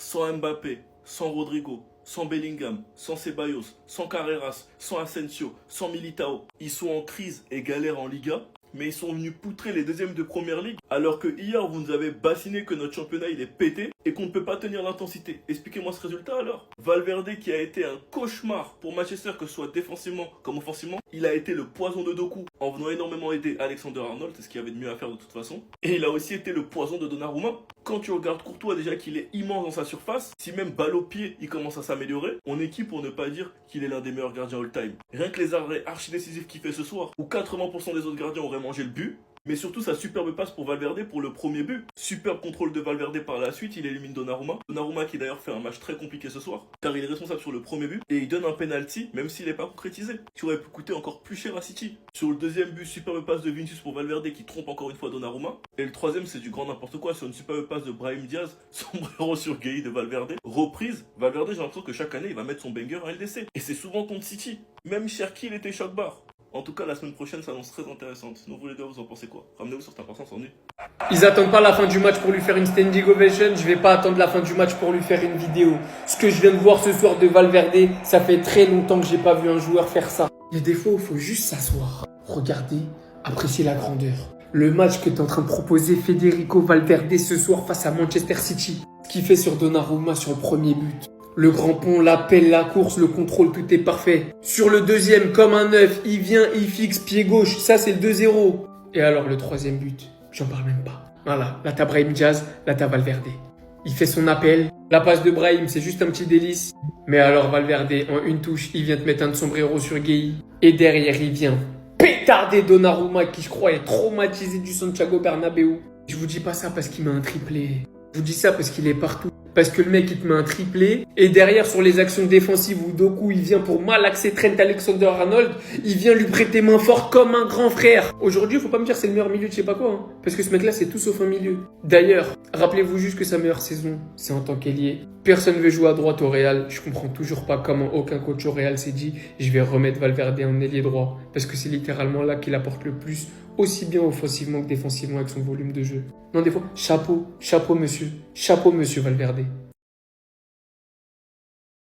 sans Mbappé, sans Rodrigo, sans Bellingham, sans Ceballos, sans Carreras, sans Asensio, sans Militao. Ils sont en crise et galèrent en Liga, mais ils sont venus poutrer les deuxièmes de Première Ligue, alors que hier vous nous avez bassiné que notre championnat il est pété et qu'on ne peut pas tenir l'intensité. Expliquez-moi ce résultat alors. Valverde qui a été un cauchemar pour Manchester, que ce soit défensivement comme offensivement, il a été le poison de Doku en venant énormément aider Alexander-Arnold, c'est ce qu'il y avait de mieux à faire de toute façon. Et il a aussi été le poison de Donnarumma. Quand tu regardes Courtois déjà qu'il est immense dans sa surface, si même balle au pied il commence à s'améliorer, on est qui pour ne pas dire qu'il est l'un des meilleurs gardiens all-time. Rien que les arrêts archi décisifs qu'il fait ce soir, où 80% des autres gardiens auraient mangé le but, mais surtout sa superbe passe pour Valverde pour le premier but. Superbe contrôle de Valverde par la suite, il élimine Donnarumma. Donnarumma qui d'ailleurs fait un match très compliqué ce soir, car il est responsable sur le premier but, et il donne un penalty, même s'il n'est pas concrétisé, qui aurait pu coûter encore plus cher à City. Sur le deuxième but, superbe passe de Vinicius pour Valverde qui trompe encore une fois Donnarumma. Et le troisième, c'est du grand n'importe quoi, sur une superbe passe de Brahim Diaz, sombrero sur Gueye de Valverde. Reprise, Valverde, j'ai l'impression que chaque année, il va mettre son banger à LDC. Et c'est souvent contre City. Même Cherki, il était choc-barre. En tout cas, la semaine prochaine s'annonce très intéressante. Nous, vous les deux, vous en pensez quoi? Ramenez-vous sur ta sans nu. Ils attendent pas la fin du match pour lui faire une standing ovation. Je vais pas attendre la fin du match pour lui faire une vidéo. Ce que je viens de voir ce soir de Valverde, ça fait très longtemps que j'ai pas vu un joueur faire ça. Il y a des fois où il faut juste s'asseoir, regarder, apprécier la grandeur. Le match que tu es en train de proposer Federico Valverde ce soir face à Manchester City. Ce qu'il fait sur Donnarumma sur le premier but. Le grand pont, l'appel, la course, le contrôle, tout est parfait. Sur le deuxième, comme un œuf, il vient, il fixe, pied gauche. Ça, c'est le 2-0. Et alors, le troisième but, j'en parle même pas. Voilà, là, t'as Brahim Diaz, là, t'as Valverde. Il fait son appel. La passe de Brahim, c'est juste un petit délice. Mais alors, Valverde, en une touche, il vient te mettre un sombrero sur Gueye. Et derrière, il vient pétarder Donnarumma, qui, je crois, est traumatisé du Santiago Bernabéu. Je vous dis pas ça parce qu'il met un triplé. Je vous dis ça parce qu'il est partout. Parce que le mec, il te met un triplé. Et derrière, sur les actions défensives où Doku, il vient pour malaxer Trent Alexander-Arnold, il vient lui prêter main forte comme un grand frère. Aujourd'hui, faut pas me dire c'est le meilleur milieu de je sais pas quoi. Parce que ce mec-là, c'est tout sauf un milieu. D'ailleurs, rappelez-vous juste que sa meilleure saison, c'est en tant qu'ailier. Personne veut jouer à droite au Real. Je comprends toujours pas comment aucun coach au Real s'est dit je vais remettre Valverde en ailier droit. Parce que c'est littéralement là qu'il apporte le plus, aussi bien offensivement que défensivement avec son volume de jeu. Non, des fois, chapeau monsieur Valverde.